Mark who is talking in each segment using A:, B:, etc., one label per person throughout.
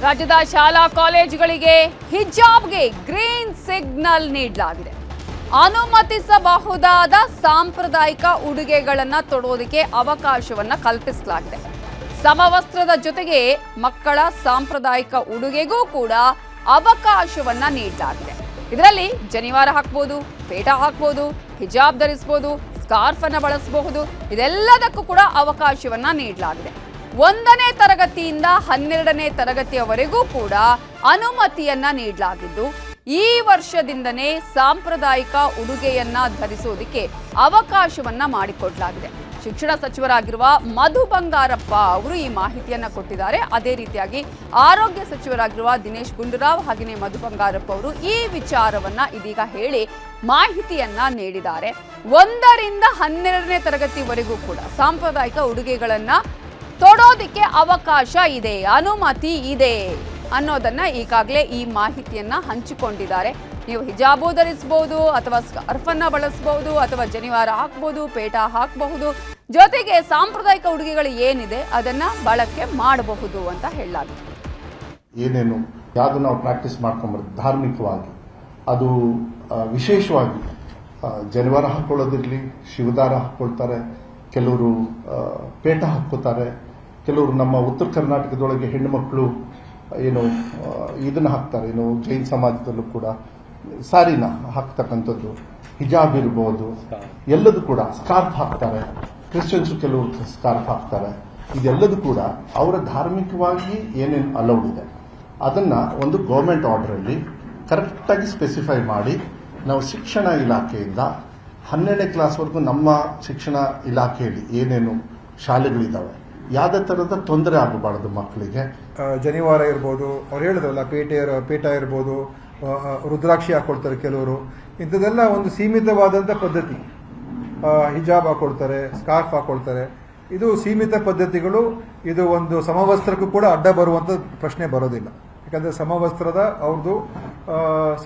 A: ರಾಜ್ಯದ ಶಾಲಾ ಕಾಲೇಜುಗಳಿಗೆ ಹಿಜಾಬ್ಗೆ ಗ್ರೀನ್ ಸಿಗ್ನಲ್ ನೀಡಲಾಗಿದೆ. ಅನುಮತಿಸಬಹುದಾದ ಸಾಂಪ್ರದಾಯಿಕ ಉಡುಗೆಗಳನ್ನು ತೊಡೋದಕ್ಕೆ ಅವಕಾಶವನ್ನ ಕಲ್ಪಿಸಲಾಗಿದೆ. ಸಮವಸ್ತ್ರದ ಜೊತೆಗೆ ಮಕ್ಕಳ ಸಾಂಪ್ರದಾಯಿಕ ಉಡುಗೆಗೂ ಕೂಡ ಅವಕಾಶವನ್ನ ನೀಡಲಾಗಿದೆ. ಇದರಲ್ಲಿ ಜನಿವಾರ ಹಾಕಬಹುದು, ಪೇಟ ಹಾಕಬಹುದು, ಹಿಜಾಬ್ ಧರಿಸಬಹುದು, ಸ್ಕಾರ್ಫ್ ಅನ್ನು ಬಳಸಬಹುದು. ಇದೆಲ್ಲದಕ್ಕೂ ಕೂಡ ಅವಕಾಶವನ್ನ ನೀಡಲಾಗಿದೆ. 1ನೇ ತರಗತಿಯಿಂದ 12ನೇ ತರಗತಿಯವರೆಗೂ ಕೂಡ ಅನುಮತಿಯನ್ನ ನೀಡಲಾಗಿದ್ದು, ಈ ವರ್ಷದಿಂದನೇ ಸಾಂಪ್ರದಾಯಿಕ ಉಡುಗೆಯನ್ನ ಧರಿಸುವುದಕ್ಕೆ ಅವಕಾಶವನ್ನ ಮಾಡಿಕೊಡಲಾಗಿದೆ. ಶಿಕ್ಷಣ ಸಚಿವರಾಗಿರುವ ಮಧು ಬಂಗಾರಪ್ಪ ಅವರು ಈ ಮಾಹಿತಿಯನ್ನ ಕೊಟ್ಟಿದ್ದಾರೆ. ಅದೇ ರೀತಿಯಾಗಿ ಆರೋಗ್ಯ ಸಚಿವರಾಗಿರುವ ದಿನೇಶ್ ಗುಂಡೂರಾವ್ ಹಾಗೆಯೇ ಮಧು ಬಂಗಾರಪ್ಪ ಅವರು ಈ ವಿಚಾರವನ್ನ ಇದೀಗ ಹೇಳಿ ಮಾಹಿತಿಯನ್ನ ನೀಡಿದ್ದಾರೆ. 1ರಿಂದ 12ನೇ ತರಗತಿವರೆಗೂ ಕೂಡ ಸಾಂಪ್ರದಾಯಿಕ ಉಡುಗೆಗಳನ್ನ ತೊಡೋದಕ್ಕೆ ಅವಕಾಶ ಇದೆ, ಅನುಮತಿ ಇದೆ ಅನ್ನೋದನ್ನ ಈಗಾಗಲೇ ಈ ಮಾಹಿತಿಯನ್ನ ಹಂಚಿಕೊಂಡಿದ್ದಾರೆ. ನೀವು ಹಿಜಾಬು ಧರಿಸಬಹುದು, ಅಥವಾ ಸ್ಕಾರ್ಫನ್ನ ಬಳಸಬಹುದು, ಅಥವಾ ಜನಿವಾರ ಹಾಕಬಹುದು, ಪೇಟ ಹಾಕಬಹುದು, ಜೊತೆಗೆ ಸಾಂಪ್ರದಾಯಿಕ ಉಡುಗೆಗಳು ಏನಿದೆ ಅದನ್ನ ಬಳಕೆ ಮಾಡಬಹುದು ಅಂತ ಹೇಳಲಾಗಿದೆ.
B: ಏನೇನು ಯಾವುದು ನಾವು ಪ್ರಾಕ್ಟೀಸ್ ಮಾಡ್ಕೊಂಬರ್ತೀವಿ ಧಾರ್ಮಿಕವಾಗಿ, ಅದು ವಿಶೇಷವಾಗಿ ಜನಿವಾರ ಹಾಕೊಳ್ಳೋದಿರಲಿ, ಶಿವದಾರ ಹಾಕೊಳ್ತಾರೆ, ಕೆಲವರು ಪೇಟ ಹಾಕೋತಾರೆ, ಕೆಲವರು ನಮ್ಮ ಉತ್ತರ ಕರ್ನಾಟಕದೊಳಗೆ ಹೆಣ್ಣು ಮಕ್ಕಳು ಏನು ಇದನ್ನ ಹಾಕ್ತಾರೆ, ಏನು ಜೈನ್ ಸಮಾಜದಲ್ಲೂ ಕೂಡ ಸಾರಿನ ಹಾಕ್ತಕ್ಕಂಥದ್ದು, ಹಿಜಾಬ್ ಇರ್ಬೋದು, ಎಲ್ಲದೂ ಕೂಡ ಸ್ಕಾರ್ಫ್ ಹಾಕ್ತಾರೆ, ಕ್ರಿಶ್ಚಿಯನ್ಸು ಕೆಲವರು ಸ್ಕಾರ್ಫ್ ಹಾಕ್ತಾರೆ. ಇದೆಲ್ಲದೂ ಕೂಡ ಅವರ ಧಾರ್ಮಿಕವಾಗಿ ಏನೇನು ಅಲೌಡ್ ಇದೆ ಅದನ್ನ ಒಂದು ಗೌರ್ಮೆಂಟ್ ಆರ್ಡರ್ ಅಲ್ಲಿ ಕರೆಕ್ಟಾಗಿ ಸ್ಪೆಸಿಫೈ ಮಾಡಿ ನಾವು ಶಿಕ್ಷಣ ಇಲಾಖೆಯಿಂದ 12ನೇ ಕ್ಲಾಸ್ವರೆಗೂ ನಮ್ಮ ಶಿಕ್ಷಣ ಇಲಾಖೆಯಲ್ಲಿ ಏನೇನು ಶಾಲೆಗಳಿದ್ದಾವೆ ಯಾವುದೇ ತರಹದ ತೊಂದರೆ ಆಗಬಾರದು ಮಕ್ಕಳಿಗೆ.
C: ಜನಿವಾರ ಇರ್ಬೋದು, ಅವ್ರು ಹೇಳಿದ್ರಲ್ಲ ಪೇಟ ಇರ್ಬೋದು, ರುದ್ರಾಕ್ಷಿ ಹಾಕೊಳ್ತಾರೆ ಕೆಲವರು, ಇಂಥದ್ದೆಲ್ಲ ಒಂದು ಸೀಮಿತವಾದಂಥ ಪದ್ಧತಿ. ಹಿಜಾಬ್ ಹಾಕೊಳ್ತಾರೆ, ಸ್ಕಾರ್ಫ್ ಹಾಕೊಳ್ತಾರೆ, ಇದು ಸೀಮಿತ ಪದ್ಧತಿಗಳು. ಇದು ಒಂದು ಸಮವಸ್ತ್ರಕ್ಕೂ ಕೂಡ ಅಡ್ಡ ಬರುವಂಥ ಪ್ರಶ್ನೆ ಬರೋದಿಲ್ಲ. ಯಾಕಂದರೆ ಸಮವಸ್ತ್ರದ ಅವ್ರದ್ದು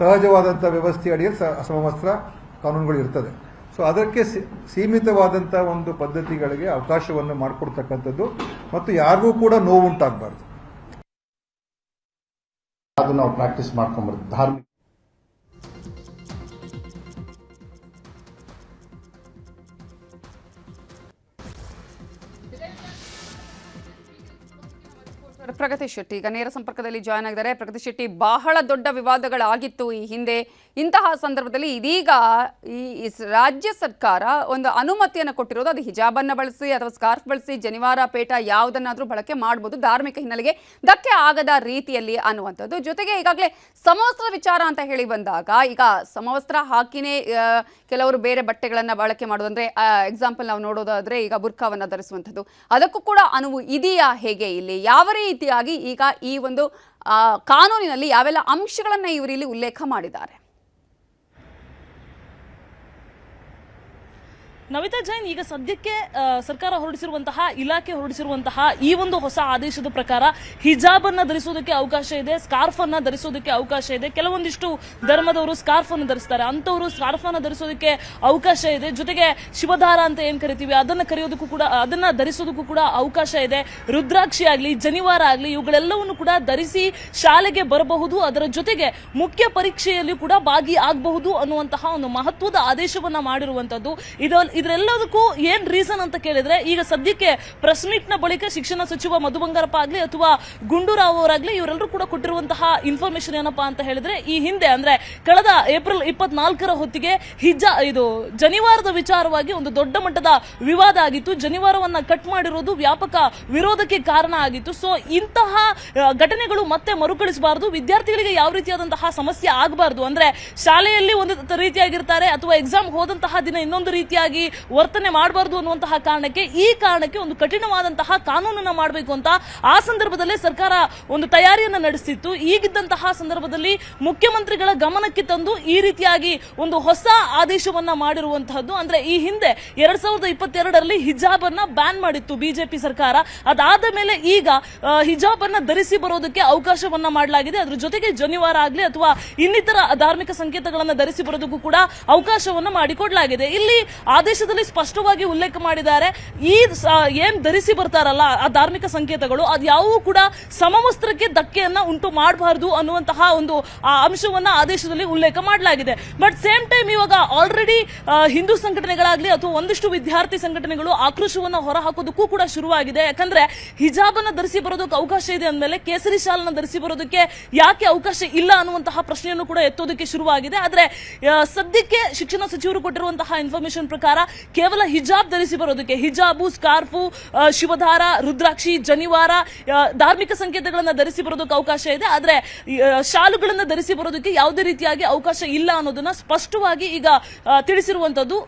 C: ಸಹಜವಾದಂಥ ವ್ಯವಸ್ಥೆ ಅಡಿಯಲ್ಲಿ ಸಮವಸ್ತ್ರ ಕಾನೂನುಗಳು ಇರ್ತದೆ. ಸೊ ಅದಕ್ಕೆ ಸೀಮಿತವಾದಂಥ ಒಂದು ಪದ್ಧತಿಗಳಿಗೆ ಅವಕಾಶವನ್ನು ಮಾಡಿಕೊಡ್ತಕ್ಕಂಥದ್ದು ಮತ್ತು ಯಾರಿಗೂ ಕೂಡ ನೋವುಂಟಾಗಬಾರ್ದು.
B: ಅದು ನಾವು ಪ್ರಾಕ್ಟೀಸ್ ಮಾಡ್ಕೊಂಬರ್ತೀವಿ ಧಾರ್ಮಿಕ.
A: ಪ್ರಗತಿ ಶೆಟ್ಟಿ ಈಗ ನೇರ ಸಂಪರ್ಕದಲ್ಲಿ ಜಾಯ್ನ್ ಆಗಿದ್ದಾರೆ. ಪ್ರಗತಿ ಶೆಟ್ಟಿ, ಬಹಳ ದೊಡ್ಡ ವಿವಾದಗಳಾಗಿತ್ತು ಈ ಹಿಂದೆ. ಇಂತಹ ಸಂದರ್ಭದಲ್ಲಿ ಇದೀಗ ಈ ರಾಜ್ಯ ಸರ್ಕಾರ ಒಂದು ಅನುಮತಿಯನ್ನು ಕೊಟ್ಟಿರೋದು, ಅದು ಹಿಜಾಬನ್ನು ಬಳಸಿ ಅಥವಾ ಸ್ಕಾರ್ಫ್ ಬಳಸಿ ಜನಿವಾರ ಪೇಟ ಯಾವುದನ್ನಾದ್ರೂ ಬಳಕೆ ಮಾಡಬಹುದು, ಧಾರ್ಮಿಕ ಹಿನ್ನೆಲೆಗೆ ಧಕ್ಕೆ ಆಗದ ರೀತಿಯಲ್ಲಿ ಅನ್ನುವಂಥದ್ದು. ಜೊತೆಗೆ ಈಗಾಗಲೇ ಸಮವಸ್ತ್ರದ ವಿಚಾರ ಅಂತ ಹೇಳಿ ಬಂದಾಗ, ಈಗ ಸಮವಸ್ತ್ರ ಹಾಕಿನೇ ಕೆಲವರು ಬೇರೆ ಬಟ್ಟೆಗಳನ್ನು ಬಳಕೆ ಮಾಡೋದು, ಅಂದರೆ ಎಕ್ಸಾಂಪಲ್ ನಾವು ನೋಡೋದಾದ್ರೆ ಈಗ ಬುರ್ಕಾವನ್ನು ಧರಿಸುವಂಥದ್ದು, ಅದಕ್ಕೂ ಕೂಡ ಅನುವು ಇದೆಯಾ? ಹೇಗೆ ಇಲ್ಲಿ ಯಾವ ರೀತಿಯಾಗಿ ಈಗ ಈ ಒಂದು ಕಾನೂನಿನಲ್ಲಿ ಯಾವೆಲ್ಲ ಅಂಶಗಳನ್ನು ಇವರು ಇಲ್ಲಿ ಉಲ್ಲೇಖ ಮಾಡಿದ್ದಾರೆ?
D: ನವಿತಾ ಜೈನ್, ಈಗ ಸದ್ಯಕ್ಕೆ ಸರ್ಕಾರ ಹೊರಡಿಸಿರುವಂತಹ, ಇಲಾಖೆ ಹೊರಡಿಸಿರುವಂತಹ ಈ ಒಂದು ಹೊಸ ಆದೇಶದ ಪ್ರಕಾರ ಹಿಜಾಬ್ ಅನ್ನ ಧರಿಸೋದಕ್ಕೆ ಅವಕಾಶ ಇದೆ, ಸ್ಕಾರ್ಫ್ ಅನ್ನ ಧರಿಸೋದಕ್ಕೆ ಅವಕಾಶ ಇದೆ. ಕೆಲವೊಂದಿಷ್ಟು ಧರ್ಮದವರು ಸ್ಕಾರ್ಫ್ ಅನ್ನು ಧರಿಸ್ತಾರೆ, ಅಂತವರು ಸ್ಕಾರ್ಫ್ ಅನ್ನ ಧರಿಸೋದಕ್ಕೆ ಅವಕಾಶ ಇದೆ. ಜೊತೆಗೆ ಶಿವದಾರ ಅಂತ ಏನ್ ಕರಿತೀವಿ ಅದನ್ನ ಧರಿಸೋದಕ್ಕೂ ಕೂಡ ಅವಕಾಶ ಇದೆ. ರುದ್ರಾಕ್ಷಿ ಆಗ್ಲಿ, ಜನಿವಾರ ಆಗ್ಲಿ, ಇವುಗಳೆಲ್ಲವನ್ನು ಕೂಡ ಧರಿಸಿ ಶಾಲೆಗೆ ಬರಬಹುದು. ಅದರ ಜೊತೆಗೆ ಮುಖ್ಯ ಪರೀಕ್ಷೆಯಲ್ಲಿ ಕೂಡ ಭಾಗಿಯಾಗಬಹುದು ಅನ್ನುವಂತಹ ಒಂದು ಮಹತ್ವದ ಆದೇಶವನ್ನ ಮಾಡಿರುವಂತದ್ದು. ಇದರೆಲ್ಲದಕ್ಕೂ ಏನ್ ರೀಸನ್ ಅಂತ ಕೇಳಿದ್ರೆ, ಈಗ ಸದ್ಯಕ್ಕೆ ಪ್ರೆಸ್ ಮೀಟ್ ನ ಬಳಿಕ ಶಿಕ್ಷಣ ಸಚಿವ ಮಧು ಬಂಗಾರಪ್ಪ ಆಗ್ಲಿ ಅಥವಾ ಗುಂಡೂರಾವ್ ಅವರಾಗ್ಲಿ ಇವರೆಲ್ಲರೂ ಕೂಡ ಕೊಟ್ಟಿರುವಂತಹ ಇನ್ಫಾರ್ಮೇಶನ್ ಏನಪ್ಪಾ ಅಂತ ಹೇಳಿದ್ರೆ, ಈ ಹಿಂದೆ ಅಂದ್ರೆ ಕಳೆದ ಏಪ್ರಿಲ್ 24ರ ಹೊತ್ತಿಗೆ ಇದು ಜನಿವಾರದ ವಿಚಾರವಾಗಿ ಒಂದು ದೊಡ್ಡ ಮಟ್ಟದ ವಿವಾದ ಆಗಿತ್ತು. ಜನಿವಾರವನ್ನ ಕಟ್ ಮಾಡಿರೋದು ವ್ಯಾಪಕ ವಿರೋಧಕ್ಕೆ ಕಾರಣ ಆಗಿತ್ತು. ಸೊ ಇಂತಹ ಘಟನೆಗಳು ಮತ್ತೆ ಮರುಕಳಿಸಬಾರದು, ವಿದ್ಯಾರ್ಥಿಗಳಿಗೆ ಯಾವ ರೀತಿಯಾದಂತಹ ಸಮಸ್ಯೆ ಆಗಬಾರದು, ಅಂದ್ರೆ ಶಾಲೆಯಲ್ಲಿ ಒಂದು ರೀತಿಯಾಗಿರ್ತಾರೆ ಅಥವಾ ಎಕ್ಸಾಮ್ ಹೋದಂತಹ ದಿನ ಇನ್ನೊಂದು ರೀತಿಯಾಗಿ ವರ್ತನೆ ಮಾಡಬಾರದು ಅನ್ನುವಂತಹ ಕಾರಣಕ್ಕೆ ಒಂದು ಕಠಿಣವಾದಂತಹ ಕಾನೂನನ್ನ ಮಾಡಬೇಕು ಅಂತ ಆ ಸಂದರ್ಭದಲ್ಲೇ ಸರ್ಕಾರ ಒಂದು ತಯಾರಿಯನ್ನ ನಡೆಸಿತ್ತು. ಈಗಿದ್ದಂತಹ ಸಂದರ್ಭದಲ್ಲಿ ಮುಖ್ಯಮಂತ್ರಿಗಳ ಗಮನಕ್ಕೆ ತಂದು ಈ ರೀತಿಯಾಗಿ ಒಂದು ಹೊಸ ಆದೇಶವನ್ನ ಮಾಡಿರುವಂತಹದ್ದು. ಅಂದ್ರೆ ಈ ಹಿಂದೆ 2022ರಲ್ಲಿ ಹಿಜಾಬ್ ಅನ್ನ ಬ್ಯಾನ್ ಮಾಡಿತ್ತು ಬಿಜೆಪಿ ಸರ್ಕಾರ. ಅದಾದ ಮೇಲೆ ಈಗ ಹಿಜಾಬ್ ಅನ್ನ ಧರಿಸಿ ಬರೋದಕ್ಕೆ ಅವಕಾಶವನ್ನ ಮಾಡಲಾಗಿದೆ. ಅದ್ರ ಜೊತೆಗೆ ಜನಿವಾರ ಆಗ್ಲಿ ಅಥವಾ ಇನ್ನಿತರ ಧಾರ್ಮಿಕ ಸಂಕೇತಗಳನ್ನ ಧರಿಸಿ ಬರೋದಕ್ಕೂ ಕೂಡ ಅವಕಾಶವನ್ನ ಮಾಡಿಕೊಡಲಾಗಿದೆ. ಇಲ್ಲಿ ಆದೇಶ ಆದೇಶದಲ್ಲಿ ಸ್ಪಷ್ಟವಾಗಿ ಉಲ್ಲೇಖ ಮಾಡಿದ್ದಾರೆ. ಈ ಏನ್ ಧರಿಸಿ ಬರ್ತಾರಲ್ಲ ಆ ಧಾರ್ಮಿಕ ಸಂಕೇತಗಳು ಅದ್ಯಾವೂ ಕೂಡ ಸಮವಸ್ತ್ರಕ್ಕೆ ಧಕ್ಕೆಯನ್ನ ಉಂಟು ಮಾಡಬಾರದು ಅನ್ನುವಂತಹ ಒಂದು ಅಂಶವನ್ನ ಆದೇಶದಲ್ಲಿ ಉಲ್ಲೇಖ ಮಾಡಲಾಗಿದೆ. ಬಟ್ ಸೇಮ್ ಟೈಮ್ ಇವಾಗ ಆಲ್ರೆಡಿ ಹಿಂದೂ ಸಂಘಟನೆಗಳಾಗ್ಲಿ ಅಥವಾ ಒಂದಿಷ್ಟು ವಿದ್ಯಾರ್ಥಿ ಸಂಘಟನೆಗಳು ಆಕ್ರೋಶವನ್ನ ಹೊರಹಾಕೋದಕ್ಕೂ ಕೂಡ ಶುರುವಾಗಿದೆ. ಯಾಕಂದ್ರೆ ಹಿಜಾಬ್ ಅನ್ನ ಧರಿಸಿ ಬರೋದಕ್ಕೆ ಅವಕಾಶ ಇದೆ ಅಂದ್ಮೇಲೆ ಕೇಸರಿ ಶಾಲನ್ನ ಧರಿಸಿ ಬರೋದಕ್ಕೆ ಯಾಕೆ ಅವಕಾಶ ಇಲ್ಲ ಅನ್ನುವಂತಹ ಪ್ರಶ್ನೆಯನ್ನು ಕೂಡ ಎತ್ತೋದಕ್ಕೆ ಶುರುವಾಗಿದೆ. ಆದ್ರೆ ಸದ್ಯಕ್ಕೆ ಶಿಕ್ಷಣ ಸಚಿವರು ಕೊಟ್ಟಿರುವಂತಹ ಇನ್ಫಾರ್ಮೇಶನ್ ಪ್ರಕಾರ ಕೇವಲ ಹಿಜಾಬ್ ಧರಿಸಿ ಬರೋದಕ್ಕೆ, ಹಿಜಾಬು, ಸ್ಕಾರ್ಫು, ಶಿವಧಾರ, ರುದ್ರಾಕ್ಷಿ, ಜನಿವಾರ, ಧಾರ್ಮಿಕ ಸಂಕೇತಗಳನ್ನ ಧರಿಸಿ ಬರೋದಕ್ಕೆ ಅವಕಾಶ ಇದೆ. ಆದ್ರೆ ಶಾಲುಗಳನ್ನ ಧರಿಸಿ ಬರೋದಕ್ಕೆ ಯಾವುದೇ ರೀತಿಯಾಗಿ ಅವಕಾಶ ಇಲ್ಲ ಅನ್ನೋದನ್ನ ಸ್ಪಷ್ಟವಾಗಿ ಈಗ ತಿಳಿಸಿರುವಂತದ್ದು